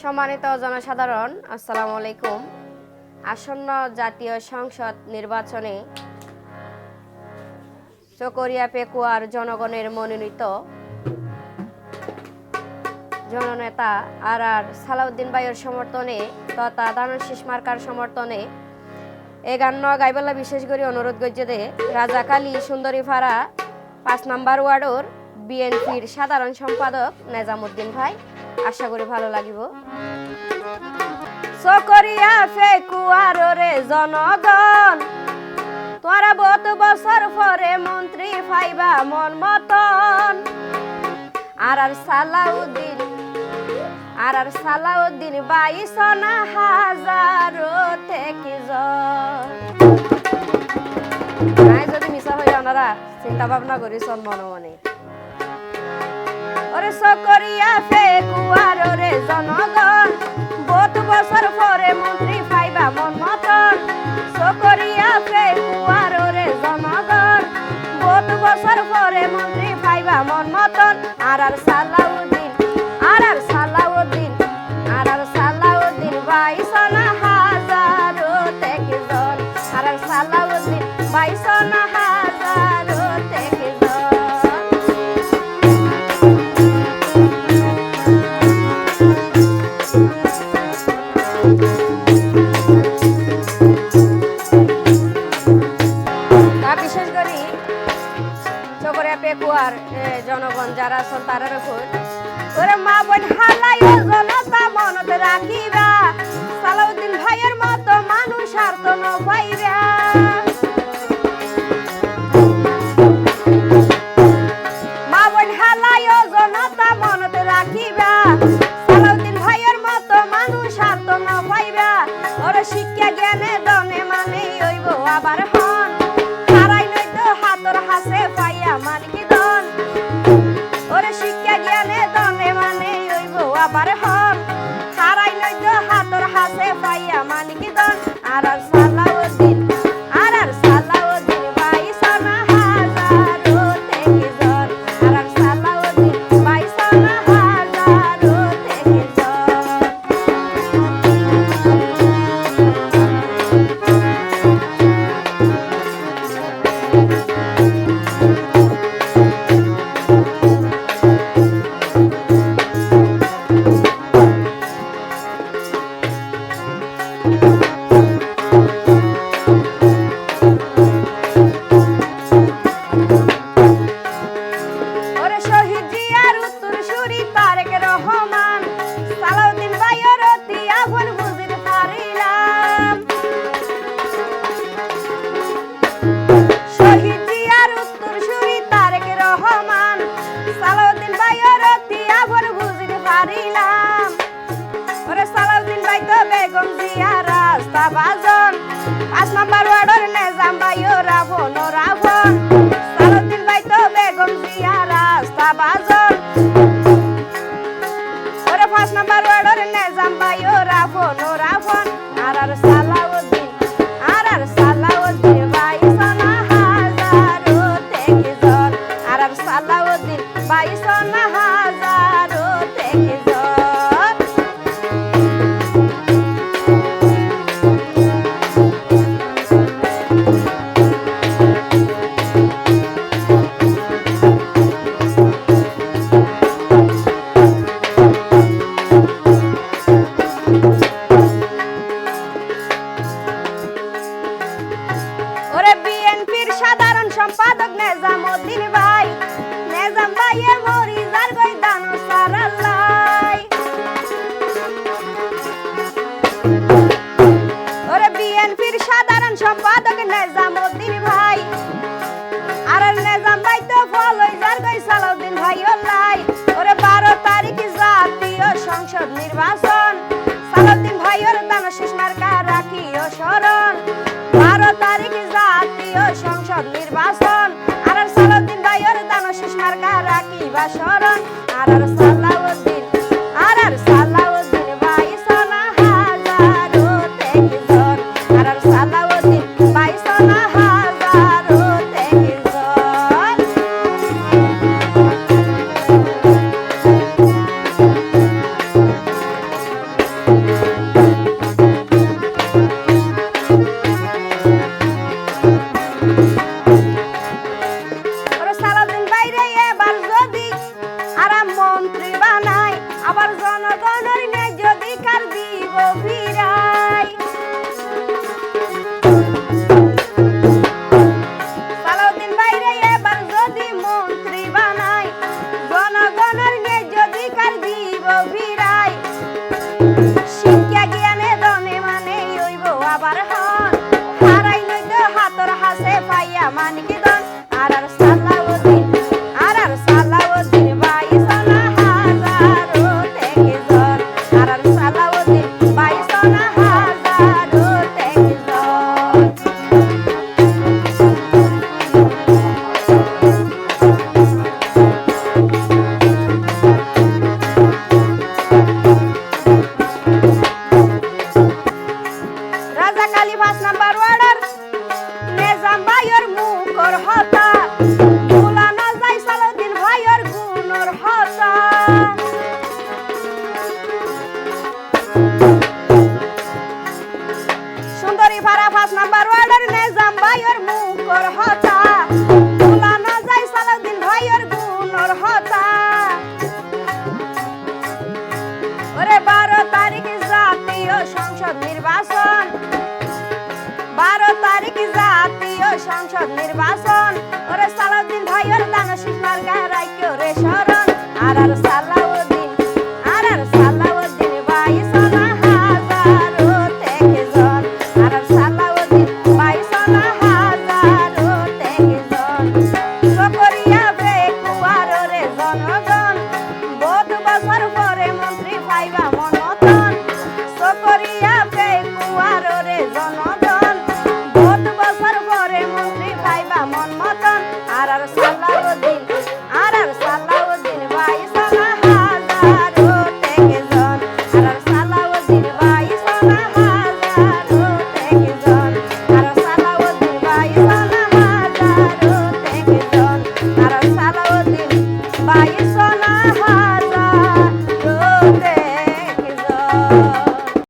সম্মানিত জনসাধারণ, আসসালামু আলাইকুম। আসন্ন জাতীয় সংসদ নির্বাচনে চকরিয়া পেকুয়ার জনগণের মনোনীত জননেতা আর সালাউদ্দিন ভাইয়ের সমর্থনে তথা ধানের মার্কার সমর্থনে এ গান গাইবেলা বিশেষ করে অনুরোধ করছে যে রাজাকালী সুন্দরীপাড়া ৫ নম্বর ওয়ার্ডর বিএনপির সাধারণ সম্পাদক নেজামুদ্দিন ভাই। আশা করি ভালো লাগিব। চকরিয়া পেকুয়ার রে জনগণ, তোরা ২২ বছর পরে মন্ত্রী পাইবা মন মতন। আর সালাউদ্দিন ২২,০০০ থেকে যদি মিশা হয়ে ওনারা চিন্তা ভাবনা করি চল মনে মনে। ওরে চকরিয়া পেকুয়ার রে জনগণ, ২২ বছর পরে মন্ত্রী পাইবা মন মতন। চকরিয়া পেকুয়ার রে জনগণ, ২২ বছর পরে মন্ত্রী পাইবা মন মতন। আর সালাউদ্দিন ২২,০০০ থেকে জন। আর সালাউদ্দিন ২২,০০০ থেকে জন। বিশেষ করে চকরিয়া পেকুয়ার জনগণ যারা আছেন তারা রকম ওরে মা বোন হালাই জনতা মনত রাখিবা, সালাউদ্দিন ভাইয়ের মতো মানুষ আর তো নইবা। মা বোন হালাই জনতা মনত রাখিবা, সালাউদ্দিন ভাইয়ের মতো মানুষ আর তো নইবা। ওরে শিক্ষা জ্ঞানে দনে মানে হইব আবার হন, হারাই নয়তো হাতর হাসে পাইয়া মানিকি দন। ওরে শিক্ষা জ্ঞানে দনে মানে হইব আবার হন, হারাই নয়তো হাতর হাসে পাইয়া মানিকি দন। আর সালাউদ্দিন ২২,০০০ থেকে জন। আর সালাউদ্দিন ২২,০০০ থেকে জন। ওরে শহীদ জিয়ার উত্তরসূরি তারেক রহমান, সালাউদ্দিন ভাইয়ের অতি আপন বুঝিতে পারিলাম। শহীদ জিয়ার উত্তরসূরি তারেক রহমান, সালাউদ্দিন ভাইয়ের অতি আপন বুঝিতে পারিলাম। ওরে সালাউদ্দিন ভাই তো বেগম জিয়া রাস্তা বাজন, ৫ নম্বর ওয়ার্ডের নেজাম ভাইও রাবণ রাবণ। সালাউদ্দিন ভাই তো বেগম জিয়া রাস্তা বাজন, ওরে ৫ নম্বর ওয়ার্ডের নেজাম ভাইও রাবণ রাবণ। আর সালাউদ্দিন ২২,০০০ থেকে জন। আর সালাউদ্দিন ২২,০০০ থেকে জন। ওরে বিএনপির সাধারণ সম্পাদক নেজামুদ্দিন ভাই, নেজাম ভাইয়ে মরি যার গই দানো সারাল্লাই। ওরে বিএনপির সাধারণ সম্পাদক নেজামুদ্দিন ভাই, আর নেজাম ভাই তো ফলই যার গই সালাউদ্দিন ভাই লাই। ওরে ১২ তারিখ জাতীয় সংসদ নির্বাচন, সালাউদ্দিন ভাইয়ের ধানের মার্কা রাখিও স্মরণ। ১২ তারিখ জাতীয় সংসদ নির্বাচন, আর সালাউদ্দিন ভাইয়ের ধানের মার্কা রাখিবা স্মরণ। আর সালাউদ্দিন ২২,০০০ থেকে জন। আর সালাউদ্দিন ২২,০০০ থেকে জন। সুন্দরী পাড়া 5 নাম্বার ওয়ার্ডের নিজাম ভাইয়ের মুখর হতা ভুলানো যায় সালাউদ্দিন ভাইয়ের গুণর হতা ওরে 12 তারিখ জাতীয় সংসদ নির্বাচন 12 তারিখ জাতীয় সংসদ নির্বাচন ওরে সালাউদ্দিন ভাইয়ের দানশীল মার্কা রাইক্য রে শরণ আর সালা